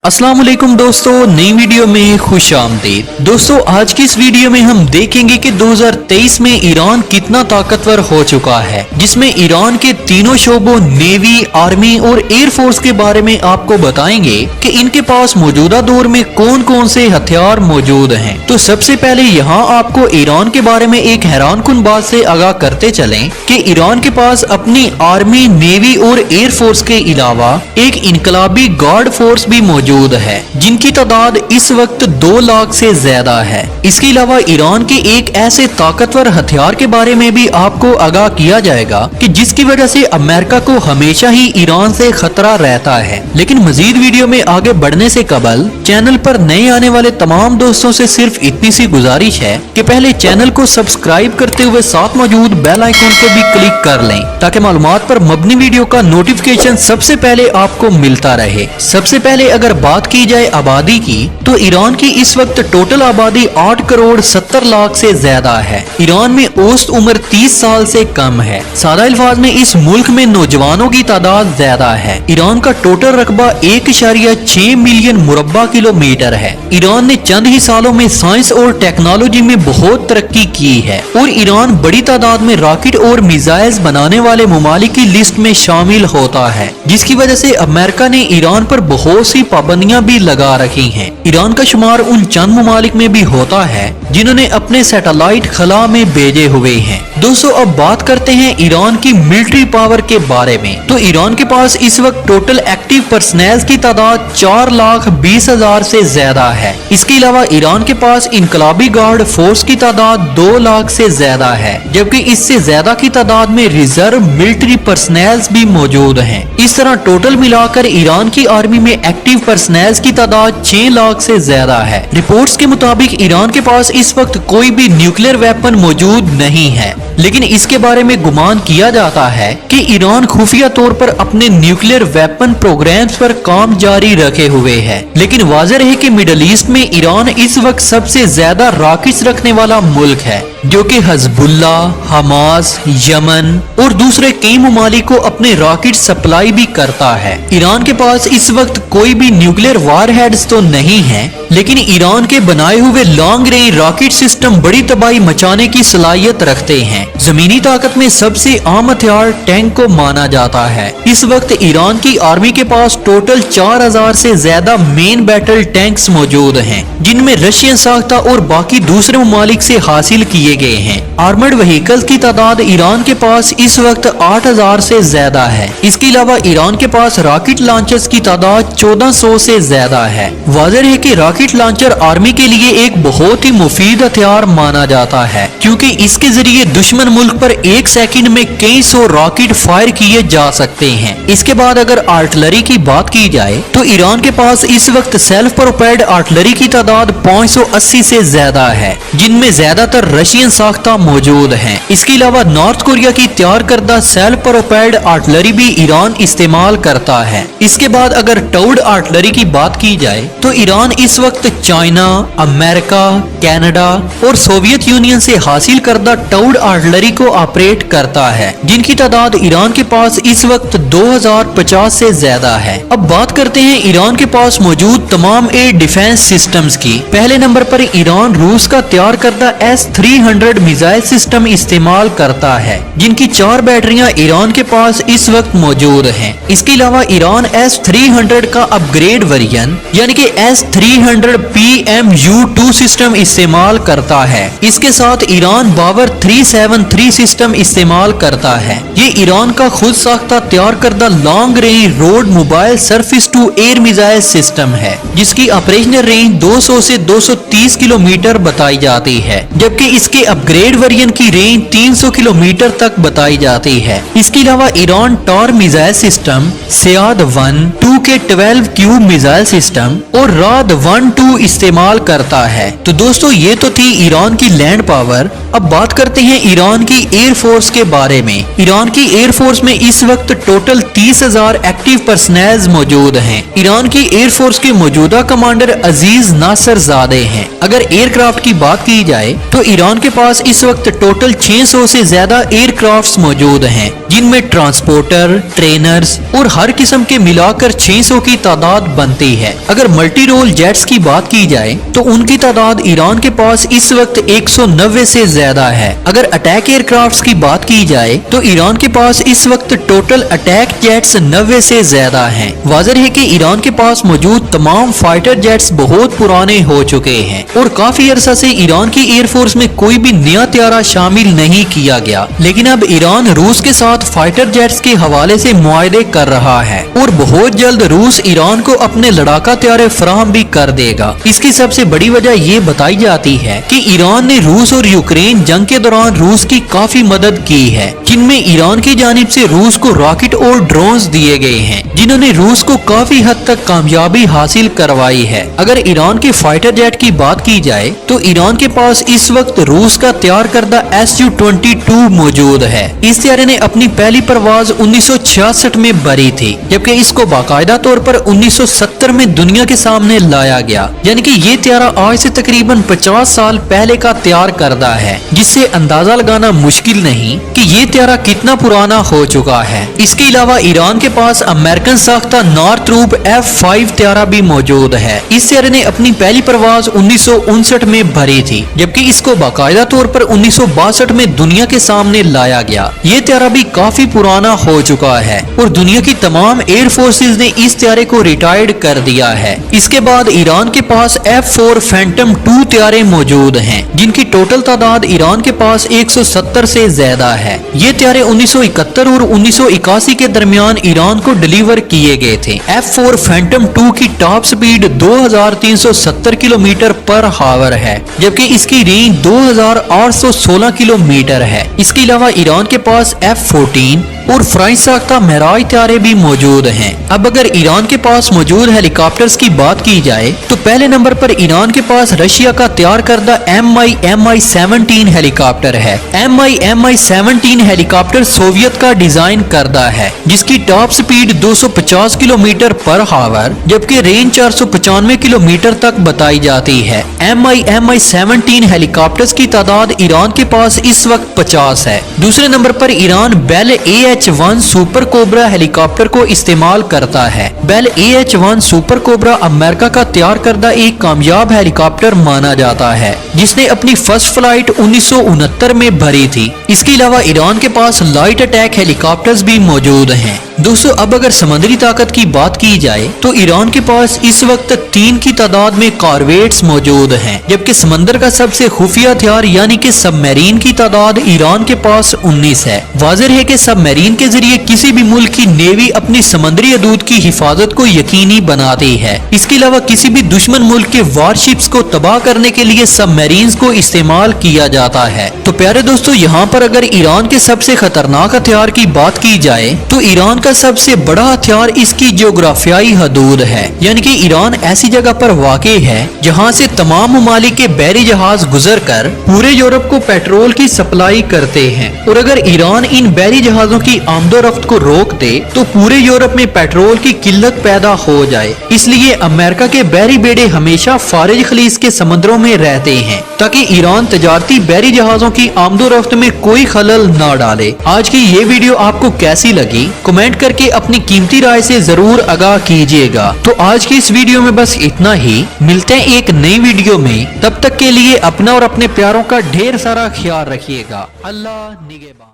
अस्सलाम वालेकुम दोस्तों, नई वीडियो में खुश आमदीद। दोस्तों, आज की इस वीडियो में हम देखेंगे कि 2023 में ईरान कितना ताकतवर हो चुका है, जिसमें ईरान के तीनों शोबों नेवी, आर्मी और एयरफोर्स के बारे में आपको बताएंगे कि इनके पास मौजूदा दौर में कौन कौन से हथियार मौजूद हैं। तो सबसे पहले यहाँ आपको ईरान के बारे में एक हैरानकुन बात से आगाह करते चलें कि ईरान के पास अपनी आर्मी, नेवी और एयरफोर्स के अलावा एक इनकलाबी गार्ड फोर्स भी मौजूद है, जिनकी तादाद इस वक्त 2 लाख से ज्यादा है। इसके अलावा ईरान के एक ऐसे ताकतवर हथियार के बारे में भी आपको आगाह किया जाएगा कि जिसकी वजह से अमेरिका को हमेशा ही ईरान से खतरा रहता है। लेकिन मजीद वीडियो में आगे बढ़ने से कबल चैनल पर नए आने वाले तमाम दोस्तों से सिर्फ इतनी सी गुजारिश है कि पहले चैनल को सब्सक्राइब करते हुए साथ मौजूद बेल आइकॉन को भी क्लिक कर लें, ताकि मालूमात पर मबनी वीडियो का नोटिफिकेशन सबसे पहले आपको मिलता रहे। सबसे पहले अगर बात की जाए आबादी की, तो ईरान की इस वक्त टोटल आबादी 8 करोड़ 70 लाख से ज्यादा है। ईरान में औसत उम्र 30 साल से कम है। सादा अल्फाज में इस मुल्क में नौजवानों की तादाद ज्यादा है। ईरान का टोटल रकबा 1.6 मिलियन मुरब्बा किलोमीटर है। ईरान ने चंद ही सालों में साइंस और टेक्नोलॉजी में बहुत तरक्की की है और ईरान बड़ी तादाद में रॉकेट और मिसाइल्स बनाने वाले ममालिक की लिस्ट में शामिल होता है, जिसकी वजह से अमेरिका ने ईरान पर बहुत सी पाबंदियां भी लगा रखी हैं। ईरान का शुमार उन चंद ममालिक में भी होता है जिन्होंने अपने सैटेलाइट खला में भेजे हुए हैं। दोस्तों, अब बात करते हैं ईरान की मिलिट्री पावर के बारे में। तो ईरान के पास इस वक्त टोटल एक्टिव पर्सनल की तादाद 4,20,000 से ज्यादा है। इसके अलावा ईरान के पास इनकलाबी गार्ड फोर्स की तादाद 2 लाख से ज्यादा है, जबकि इससे ज्यादा की तादाद में रिजर्व मिलिट्री पर्सनल भी मौजूद हैं। इस तरह टोटल मिलाकर ईरान की आर्मी में एक्टिव पर्सनल की तादाद 6 लाख से ज्यादा है। रिपोर्ट्स के मुताबिक ईरान के पास इस वक्त कोई भी न्यूक्लियर वेपन मौजूद नहीं है, लेकिन इसके बारे में गुमान किया जाता है कि ईरान खुफिया तौर पर अपने न्यूक्लियर वेपन प्रोग्राम्स पर काम जारी रखे हुए है। लेकिन वाज़ेह है कि मिडल ईस्ट में ईरान इस वक्त सबसे ज्यादा रॉकेट्स रखने वाला मुल्क है, जो कि हिजबुल्ला, हमास, यमन और दूसरे कई ममालिक को अपने रॉकेट सप्लाई भी करता है। ईरान के पास इस वक्त कोई भी न्यूक्लियर वारहेड्स तो नहीं है, लेकिन ईरान के बनाए हुए लॉन्ग रेंज रॉकेट सिस्टम बड़ी तबाही मचाने की सलाहियत रखते हैं। जमीनी ताकत में सबसे आम हथियार टैंक को माना जाता है। इस वक्त ईरान की आर्मी के पास टोटल 4000 से ज्यादा मेन बैटल टैंक्स मौजूद हैं, जिनमें रशियन साख्ता और बाकी दूसरे ममालिक से हासिल किए गए हैं। आर्मर्ड व्हीकल्स की तादाद ईरान के पास इस वक्त 8000 से ज्यादा है। इसके अलावा ईरान के पास रॉकेट लॉन्चर्स की तादाद 1400 से ज्यादा है। वाज़ेह है कि रॉकेट लॉन्चर आर्मी के लिए एक बहुत ही मुफीद हथियार माना जाता है, क्योंकि इसके जरिए दुश्मन मुल्क पर एक सेकंड में कई सौ रॉकेट फायर किए जा सकते हैं। इसके बाद अगर आर्टिलरी की बात की जाए, तो ईरान के पास इस वक्त सेल्फ प्रोपेल्ड आर्टिलरी की तादाद 580 से ज्यादा है, जिनमें ज्यादातर रशियन साख्ता मौजूद हैं। इसके अलावा नॉर्थ कोरिया की तैयार करदा सेल्फ प्रोपेल्ड आर्टिलरी भी ईरान इस्तेमाल करता है। इसके बाद अगर टाउड आर्टिलरी की बात की जाए, तो ईरान इस वक्त चाइना, अमेरिका, कनाडा और सोवियत यूनियन से हासिल करदा टाउड आर्टिलरी को ऑपरेट करता है, जिनकी तादाद ईरान के पास इस वक्त 2050 से ज्यादा है। अब बात करते हैं ईरान के पास मौजूद तमाम एयर डिफेंस सिस्टम्स की। पहले नंबर पर ईरान रूस का तैयार करदा S-300 मिसाइल सिस्टम इस्तेमाल करता है, जिनकी 4 बैटरियां ईरान के पास इस वक्त मौजूद हैं। इसके अलावा ईरान S-300 का अपग्रेड वेरिएंट यानी कि S-300 PMU-2 सिस्टम इस्तेमाल करता है। इसके साथ ईरान बावर 373 सिस्टम इस्तेमाल करता है। ये ईरान का खुद साख्ता तैयार करदा long range road mobile surface to air missile system है, जिसकी ऑपरेशनल रेंज 200 से 230 किलोमीटर बताई जाती है, जबकि इसके अपग्रेड वेरिएंट की रेंज 300 किलोमीटर तक बताई जाती है। इसके अलावा ईरान टॉर मिसाइल सिस्टम, सियाद 1, 2 के 12 क्यूब मिसाइल सिस्टम और राद 1-2 इस्तेमाल करता है। तो दोस्तों, ये तो थी ईरान की लैंड पावर। अब बात करते हैं ईरान की एयर फोर्स के बारे में। ईरान की एयर फोर्स में इस वक्त टोटल 30,000 एक्टिव पर्सनल मौजूद हैं। ईरान की एयरफोर्स के मौजूदा कमांडर अजीज नासर ज़ादे हैं। अगर एयरक्राफ्ट की बात की जाए तो ईरान के पास इस वक्त टोटल 600 से ज्यादा एयरक्राफ्ट मौजूद हैं, जिनमें ट्रांसपोर्टर, ट्रेनर्स और हर किस्म के मिलाकर 600 की तादाद बनती है। अगर मल्टी रोल जेट्स की बात की जाए तो उनकी तादाद ईरान के पास इस वक्त 190 से ज्यादा है। अगर अटैक एयरक्राफ्ट की बात की जाए तो ईरान के पास इस वक्त टोटल अटैक जेट्स 90 से ज्यादा हैं। वाज़ेह है कि ईरान के पास मौजूद तमाम फाइटर जेट्स बहुत पुराने हो चुके हैं और काफी अरसा से ईरान की एयरफोर्स में कोई भी नया त्यारा शामिल नहीं किया गया। लेकिन अब ईरान रूस के साथ फाइटर जेट्स के हवाले से मुआहदे कर रहा है और बहुत जल्द रूस ईरान को अपने लड़ाका त्यारे फराहम भी कर देगा। इसकी सबसे बड़ी वजह ये बताई जाती है कि ईरान ने रूस और यूक्रेन जंग के दौरान रूस की काफी मदद की है, जिनमें ईरान की जानिब से रूस को रॉकेट और ड्रोन्स दिए गए हैं, जिन्होंने रूस को काफी हद तक कामयाबी हासिल करवाई है। अगर ईरान के फाइटर जेट की बात की जाए तो ईरान के पास इस वक्त रूस का तैयार करदा Su-22 मौजूद है। इस त्यारे ने अपनी पहली परवाज 1966 में भरी थी, जबकि इसको बाकायदा तौर पर 1970 में दुनिया के सामने लाया गया। यानी कि ये त्यारा आज से तकरीबन 50 साल पहले का तैयार करदा है, जिससे अंदाजा लगाना मुश्किल नहीं कि ये त्यारा कितना पुराना हो चुका है। इसके अलावा ईरान के पास अमेरिकन साख्ता नॉर्थरूप F-5 त्यारा भी मौजूद है। इस त्यारे ने अपनी पहली परवाज 1959 में भरी थी, जबकि इसको बाकायदा तौर पर 1962 में दुनिया के सामने लाया गया। ये त्यारा भी काफी पुराना हो चुका है और दुनिया की तमाम एयर फोर्सेज ने इस त्यारे को रिटायर्ड कर दिया है। इसके बाद ईरान के पास F-4 फैंटम 2 त्यारे मौजूद हैं, जिनकी टोटल तादाद ईरान के पास 170 से ज्यादा है। ये त्यारे 1971 और 1981 के दरमियान ईरान को डिलीवर किए गए थे। F-4 फैंटम 2 की टॉप स्पीड 2370 किलोमीटर पर हावर है, जबकि इसकी रेंज 2816 किलोमीटर है। इसके अलावा ईरान के पास F-14 और फ्रांस साख्ता मेराज त्यारे भी मौजूद हैं। अब अगर ईरान के पास मौजूद हेलीकॉप्टर्स की बात की जाए तो पहले नंबर पर ईरान के पास रशिया का तैयार करदा Mi-17 हेलीकॉप्टर है। Mi-17 हेलीकॉप्टर सोवियत का डिजाइन करदा है, जिसकी टॉप स्पीड 250 किलोमीटर पर हावर जबकि रेंज 495 किलोमीटर तक बताई जाती है। Mi-17 हेलीकॉप्टर्स की तादाद ईरान के पास इस वक्त 50 है। दूसरे नंबर पर Iran Bell AH-1 Super Cobra helicopter को इस्तेमाल करता है। Bell AH-1 Super cobra America का तैयार करदा एक कामयाब हेलीकॉप्टर माना जाता है, जिसने अपनी फर्स्ट फ्लाइट 1969 में भरी थी। इसके अलावा ईरान के पास लाइट अटैक हेलीकॉप्टर्स भी मौजूद हैं। दोस्तों, अब अगर समुद्री ताकत की बात की जाए तो ईरान के पास इस वक्त 3 की तादाद में कॉरवेट्स मौजूद हैं, जबकि समंदर का सबसे खुफिया हथियार यानी कि सबमरीन की तादाद ईरान के पास 19 है। वाज़ेह है कि सबमरीन के जरिए किसी भी मुल्क की नेवी अपनी समुद्री हदूद की हिफाजत को यकीनी बनाती है। इसके अलावा किसी भी दुश्मन मुल्क के वारशिप्स को तबाह करने के लिए सबमरीन को इस्तेमाल किया जाता है। तो प्यारे दोस्तों, यहाँ पर अगर ईरान के सबसे खतरनाक हथियार की बात की जाए तो ईरान का सबसे बड़ा हथियार इसकी जियोग्राफियाई हदूद है, यानी कि ईरान ऐसी जगह पर वाक़ई है जहाँ से तमाम ममालिक के बहरी जहाज गुजर कर पूरे यूरोप को पेट्रोल की सप्लाई करते हैं। और अगर ईरान इन बहरी जहाजों की आमदोरफ्त को रोक दे तो पूरे यूरोप में पेट्रोल की किल्लत पैदा हो जाए। इसलिए अमेरिका के बहरी बेड़े हमेशा फारिज खलीज के समुद्रों में रहते हैं, ताकि ईरान तजारती बहरी जहाजों की आमदोरफ्त में कोई खलल न डाले। आज की ये वीडियो आपको कैसी लगी कमेंट करके अपनी कीमती राय से जरूर आगाह कीजिएगा। तो आज की इस वीडियो में बस इतना ही। मिलते हैं एक नई वीडियो में, तब तक के लिए अपना और अपने प्यारों का ढेर सारा ख्याल रखिएगा। अल्लाह निगहबान।